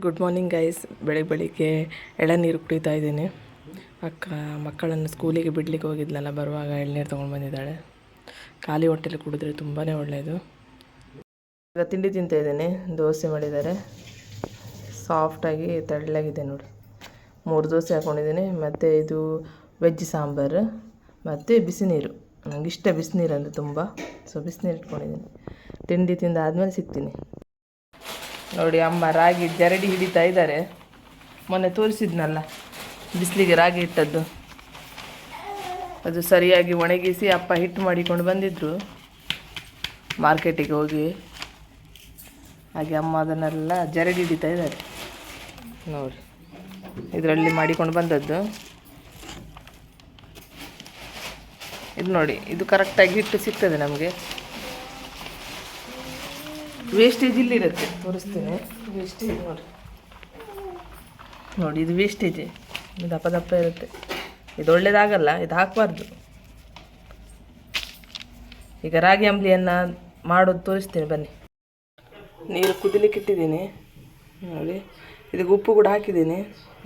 Good morning guys. ಬೆಳಿಗ್ಗೆ ಎಳನೀರು ಕುಡಿತಾ ಇದ್ದೀನಿ. ಅಕ್ಕ ಮಕ್ಕಳನ್ನು ಸ್ಕೂಲಿಗೆ ಬಿಡಲಿಕ್ಕೆ ಹೋಗಿದ್ಲಲ್ಲ, ಬರುವಾಗ ಎಳ್ನೀರು ತೊಗೊಂಡು ಬಂದಿದ್ದಾಳೆ. ಖಾಲಿ ಹೊಟ್ಟೆಲಿ ಕುಡಿದ್ರೆ ತುಂಬಾ ಒಳ್ಳೆಯದು. ಈಗ ತಿಂಡಿ ತಿಂತಾ ಇದ್ದೀನಿ. ದೋಸೆ ಮಾಡಿದ್ದಾರೆ, ಸಾಫ್ಟಾಗಿ ತೆಳ್ಳಗಿದೆ ನೋಡಿ. 3 ದೋಸೆ ಹಾಕ್ಕೊಂಡಿದ್ದೀನಿ. ಮತ್ತು ಇದು ವೆಜ್ ಸಾಂಬಾರು ಮತ್ತು ಬಿಸಿನೀರು. ನನಗೆ ಇಷ್ಟ ಬಿಸಿನೀರು ಅಂದರೆ ತುಂಬ, ಸೊ ಬಿಸಿನೀರು ಇಟ್ಕೊಂಡಿದ್ದೀನಿ. ತಿಂಡಿ ತಿಂದಾದ್ಮೇಲೆ ಸಿಗ್ತೀನಿ ನೋಡಿ. ಅಮ್ಮ ರಾಗಿ ಜರಡಿ ಹಿಡಿತಾ ಇದ್ದಾರೆ. ಮೊನ್ನೆ ತೋರಿಸಿದ್ನಲ್ಲ ಬಿಸಿಲಿಗೆ ರಾಗಿ ಇಟ್ಟದ್ದು, ಅದು ಸರಿಯಾಗಿ ಒಣಗಿಸಿ ಅಪ್ಪ ಹಿಟ್ಟು ಮಾಡಿಕೊಂಡು ಬಂದಿದ್ದರು ಮಾರ್ಕೆಟಿಗೆ ಹೋಗಿ. ಹಾಗೆ ಅಮ್ಮ ಅದನ್ನೆಲ್ಲ ಜರಡಿ ಹಿಡಿತಾ ಇದ್ದಾರೆ ನೋಡಿ. ಇದರಲ್ಲಿ ಮಾಡಿಕೊಂಡು ಬಂದದ್ದು ಇದು ನೋಡಿ. ಇದು ಕರೆಕ್ಟಾಗಿ ಹಿಟ್ಟು ಸಿಗ್ತದೆ ನಮಗೆ. ವೇಸ್ಟೇಜ್ ಇಲ್ಲಿರುತ್ತೆ, ತೋರಿಸ್ತೀನಿ. ವೇಸ್ಟೇಜ್ ನೋಡಿ ಇದು ವೇಸ್ಟೇಜ್. ಇದು ದಪ್ಪ ದಪ್ಪ ಇರುತ್ತೆ. ಇದು ಒಳ್ಳೇದಾಗಲ್ಲ, ಇದು ಹಾಕಬಾರ್ದು. ಈಗ ರಾಗಿ ಅಂಬ್ಲಿಯನ್ನು ಮಾಡೋದು ತೋರಿಸ್ತೀನಿ ಬನ್ನಿ. ನೀರು ಕುದಿಲಿಕ್ಕೆ ಇಟ್ಟಿದ್ದೀನಿ ನೋಡಿ. ಇದಕ್ಕೆ ಉಪ್ಪು ಕೂಡ ಹಾಕಿದ್ದೀನಿ.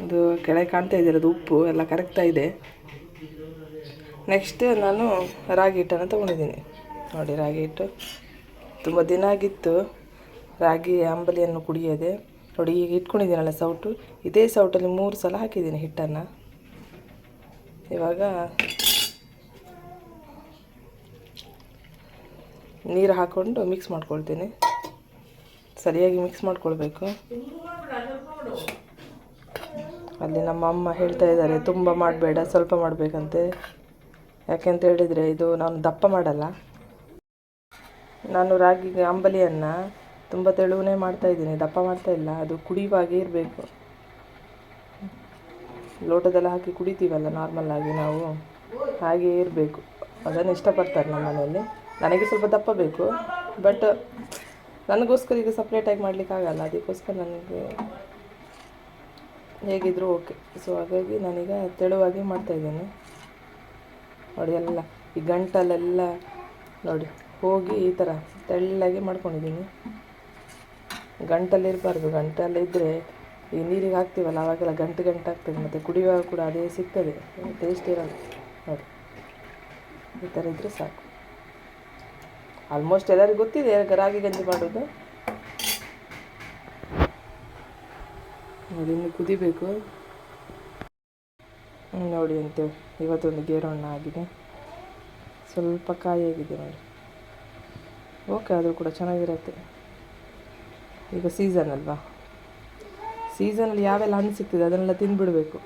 ಇದು ಕೆಳಗೆ ಕಾಣ್ತಾ ಇದೆ, ಅದು ಉಪ್ಪು ಎಲ್ಲ ಕರಗ್ತಾ ಇದೆ. ನೆಕ್ಸ್ಟ್ ನಾನು ರಾಗಿ ಹಿಟ್ಟನ್ನು ತೊಗೊಂಡಿದ್ದೀನಿ ನೋಡಿ. ರಾಗಿ ಹಿಟ್ಟು ತುಂಬ ದಿನ ಆಗಿತ್ತು ರಾಗಿ ಅಂಬಲಿಯನ್ನು ಕುಡಿಯೋದೆ ನೋಡಿ. ಈಗ ಇಟ್ಕೊಂಡಿದ್ದೀನಲ್ಲ ಸೌಟು, ಇದೇ ಸೌಟಲ್ಲಿ 3 ಸಲ ಹಾಕಿದ್ದೀನಿ ಹಿಟ್ಟನ್ನು. ಇವಾಗ ನೀರು ಹಾಕ್ಕೊಂಡು ಮಿಕ್ಸ್ ಮಾಡ್ಕೊಳ್ತೀನಿ. ಸರಿಯಾಗಿ ಮಿಕ್ಸ್ ಮಾಡ್ಕೊಳ್ಬೇಕು. ಅಲ್ಲಿ ನಮ್ಮ ಅಮ್ಮ ಹೇಳ್ತಾ ಇದ್ದಾರೆ ತುಂಬ ಮಾಡಬೇಡ, ಸ್ವಲ್ಪ ಮಾಡಬೇಕಂತೆ. ಯಾಕೆಂತ ಹೇಳಿದರೆ ಇದು ನಾನು ದಪ್ಪ ಮಾಡಲ್ಲ. ನಾನು ರಾಗಿ ಅಂಬಲಿಯನ್ನು ತುಂಬ ತೆಳುವೇ ಮಾಡ್ತಾಯಿದ್ದೀನಿ, ದಪ್ಪ ಮಾಡ್ತಾಯಿಲ್ಲ. ಅದು ಕುಡಿಯುವಾಗೇ ಇರಬೇಕು. ಲೋಟದಲ್ಲಿ ಹಾಕಿ ಕುಡಿತೀವಲ್ಲ ನಾರ್ಮಲ್ಲಾಗಿ ನಾವು, ಹಾಗೇ ಇರಬೇಕು. ಅದನ್ನು ಇಷ್ಟಪಡ್ತಾರೆ ನಮ್ಮ ಮನೆಯಲ್ಲಿ. ನನಗೆ ಸ್ವಲ್ಪ ದಪ್ಪ ಬೇಕು, ಬಟ್ ನನಗೋಸ್ಕರ ಈಗ ಸಪ್ರೇಟಾಗಿ ಮಾಡಲಿಕ್ಕಾಗಲ್ಲ. ಅದಕ್ಕೋಸ್ಕರ ನನಗೆ ಹೇಗಿದ್ದರೂ ಓಕೆ. ಸೊ ಹಾಗಾಗಿ ನಾನೀಗ ತೆಳುವಾಗಿ ಮಾಡ್ತಾಯಿದ್ದೀನಿ ನೋಡಿ. ಎಲ್ಲ ಈ ಗಂಟಲೆಲ್ಲ ನೋಡಿ ಹೋಗಿ ಈ ಥರ ತೆಳ್ಳಗೆ ಮಾಡ್ಕೊಂಡಿದ್ದೀನಿ. ಗಂಟಲ್ಲಿರಬಾರ್ದು. ಗಂಟಲ್ಲಿದ್ದರೆ ಈ ನೀರಿಗೆ ಹಾಕ್ತೀವಲ್ಲ ಅವಾಗೆಲ್ಲ ಗಂಟು ಆಗ್ತದೆ. ಮತ್ತು ಕುಡಿಯುವಾಗ ಕೂಡ ಅದೇ ಸಿಗ್ತದೆ, ಟೇಸ್ಟ್ ಇರೋದು ನೋಡಿ. ಈ ಥರ ಇದ್ದರೆ ಸಾಕು. ಆಲ್ಮೋಸ್ಟ್ ಎಲ್ಲರಿಗೂ ಗೊತ್ತಿದೆ ರಾಗಿ ಗಂಜಿ ಮಾಡೋದು ನೋಡಿ. ಇನ್ನು ಕುದಿಬೇಕು ನೋಡಿ. ಅಂತೇಳಿ ಇವತ್ತೊಂದು ಗೇರಣ್ಣ ಆಗಿದೆ, ಸ್ವಲ್ಪ ಕಾಯಾಗಿದೆ ನೋಡಿ. ಓಕೆ, ಆದರೂ ಕೂಡ ಚೆನ್ನಾಗಿರುತ್ತೆ. ಈಗ ಸೀಸನ್ ಅಲ್ವಾ, ಸೀಸನಲ್ಲಿ ಯಾವೆಲ್ಲ ಹಣ್ಣು ಸಿಗ್ತದೆ ಅದನ್ನೆಲ್ಲ ತಿಂದುಬಿಡಬೇಕು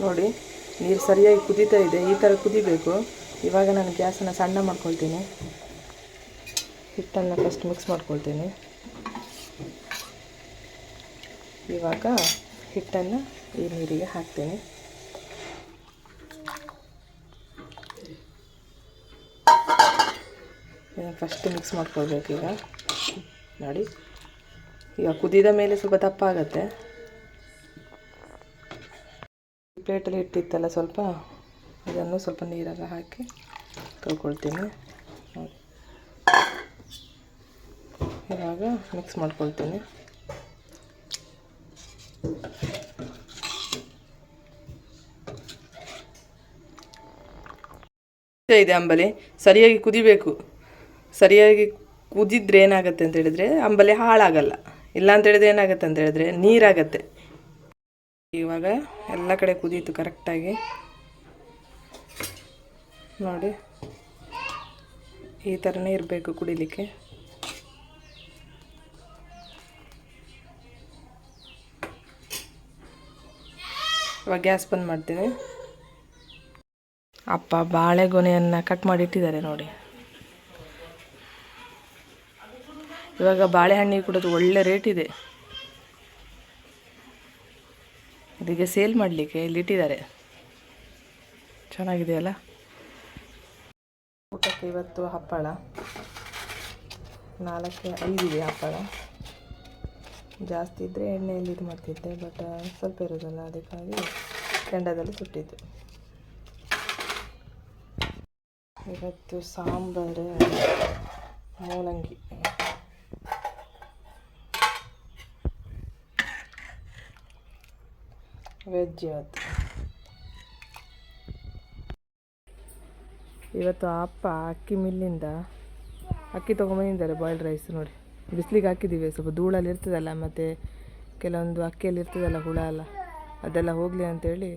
ನೋಡಿ. ನೀರು ಸರಿಯಾಗಿ ಕುದೀತಾ ಇದೆ, ಈ ಥರ ಕುದಿಬೇಕು. ಇವಾಗ ನಾನು ಗ್ಯಾಸನ್ನು ಸಣ್ಣ ಮಾಡ್ಕೊಳ್ತೀನಿ. ಹಿಟ್ಟನ್ನು ಫಸ್ಟ್ ಮಿಕ್ಸ್ ಮಾಡ್ಕೊಳ್ತೀನಿ. ಇವಾಗ ಹಿಟ್ಟನ್ನು ಈ ನೀರಿಗೆ ಹಾಕ್ತೀನಿ. ಫಸ್ಟ್ ಮಿಕ್ಸ್ ಮಾಡ್ಕೊಳ್ಬೇಕು ಈಗ ನೋಡಿ. ಈಗ ಕುದಿದ ಮೇಲೆ ಸ್ವಲ್ಪ ದಪ್ಪ ಆಗುತ್ತೆ. ಪ್ಲೇಟಲ್ಲಿ ಇಟ್ಟಿತ್ತಲ್ಲ ಸ್ವಲ್ಪ, ಇದನ್ನು ಸ್ವಲ್ಪ ನೀರೆಲ್ಲ ಹಾಕಿ ತೊಳ್ಕೊಳ್ತೀನಿ ನೋಡಿ. ಇವಾಗ ಮಿಕ್ಸ್ ಮಾಡ್ಕೊಳ್ತೀನಿ. ಇದೆ ಅಂಬಲಿ ಸರಿಯಾಗಿ ಕುದಿಬೇಕು. ಸರಿಯಾಗಿ ಕುದಿದ್ರೆ ಏನಾಗುತ್ತೆ ಅಂತ ಹೇಳಿದರೆ ಅಂಬಲಿ ಹಾಳಾಗಲ್ಲ. ಇಲ್ಲ ಅಂತ ಹೇಳಿದ್ರೆ ಏನಾಗುತ್ತೆ ಅಂತ ಹೇಳಿದ್ರೆ ನೀರಾಗತ್ತೆ. ಇವಾಗ ಎಲ್ಲ ಕಡೆ ಕುದೀತು ಕರೆಕ್ಟಾಗಿ ನೋಡಿ. ಈ ಥರನೇ ಇರಬೇಕು ಕುಡಿಲಿಕ್ಕೆ. ಇವಾಗ ಗ್ಯಾಸ್ ಬಂದ್ ಮಾಡ್ತೀನಿ. ಅಪ್ಪ ಬಾಳೆಗೊನೆಯನ್ನು ಕಟ್ ಮಾಡಿ ಇಟ್ಟಿದ್ದಾರೆ ನೋಡಿ. ಇವಾಗ ಬಾಳೆಹಣ್ಣಿಗೆ ಕೂಡ ಒಳ್ಳೆ ರೇಟ್ ಇದೆ. ಇದಕ್ಕೆ ಸೇಲ್ ಮಾಡಲಿಕ್ಕೆ ಇಲ್ಲಿ ಇಟ್ಟಿದ್ದಾರೆ. ಚೆನ್ನಾಗಿದೆಯಲ್ಲ. ಊಟಕ್ಕೆ ಇವತ್ತು ಹಪ್ಪಳ 4-5 ಇದೆ ಹಪ್ಪಳ. ಜಾಸ್ತಿ ಇದ್ದರೆ ಎಣ್ಣೆಯಲ್ಲಿ ಇದು ಮಾಡ್ತಿದ್ದೆ, ಬಟ್ ಸ್ವಲ್ಪ ಇರೋದಲ್ಲ, ಅದಕ್ಕಾಗಿ ಕೆಂಡದಲ್ಲಿ ಸುಟ್ಟಿದ್ದು. ಇವತ್ತು ಸಾಂಬಾರು ಮೂಲಂಗಿ ವೆಜ್ ಇವತ್ತು ಅಪ್ಪ ಅಕ್ಕಿ ಮಿಲ್ಲಿಂದ ಅಕ್ಕಿ ತೊಗೊಂಬಂದಿದ್ದಾರೆ ಬಾಯ್ಲ್ಡ್ ರೈಸ್ ನೋಡಿ. ಬಿಸಿಲಿಗೆ ಹಾಕಿದ್ದೀವಿ, ಸ್ವಲ್ಪ ಧೂಳಲ್ಲಿ ಇರ್ತದಲ್ಲ, ಮತ್ತು ಕೆಲವೊಂದು ಅಕ್ಕಿಯಲ್ಲಿ ಇರ್ತದಲ್ಲ ಹುಳ ಎಲ್ಲ, ಅದೆಲ್ಲ ಹೋಗಲಿ ಅಂತೇಳಿ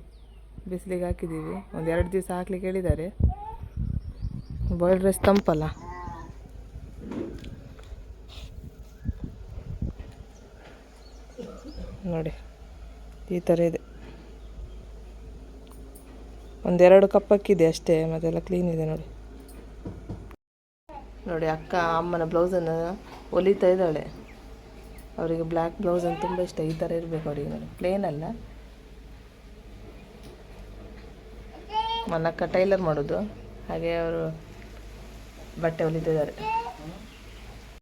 ಬಿಸಿಲಿಗೆ ಹಾಕಿದ್ದೀವಿ. ಒಂದು 2 ದಿವಸ ಹಾಕ್ಲಿಕ್ಕೆ ಹೇಳಿದ್ದಾರೆ. ಬಾಯ್ಲ್ಡ್ ರೈಸ್ ತಂಪಲ್ಲ. ನೋಡಿ ಈ ಥರ ಇದೆ. 1-2 ಕಪ್ ಅಕ್ಕಿದೆ ಅಷ್ಟೇ, ಮತ್ತೆಲ್ಲ ಕ್ಲೀನ್ ಇದೆ ನೋಡಿ. ನೋಡಿ ಅಕ್ಕ ಅಮ್ಮನ ಬ್ಲೌಸನ್ನು ಹೊಲಿತಾ ಇದ್ದಾಳೆ. ಅವರಿಗೆ ಬ್ಲ್ಯಾಕ್ ಬ್ಲೌಸ್ ಅಂತ ತುಂಬ ಇಷ್ಟ. ಈ ಥರ ಇರಬೇಕು ಅವರಿಗೆ ನೋಡಿ, ಪ್ಲೇನ್ ಅಲ್ಲ. ನನ್ನ ಅಕ್ಕ ಟೈಲರ್ ಮಾಡೋದು, ಹಾಗೆ ಅವರು ಬಟ್ಟೆ ಹೊಲಿತಿದ್ದಾರೆ.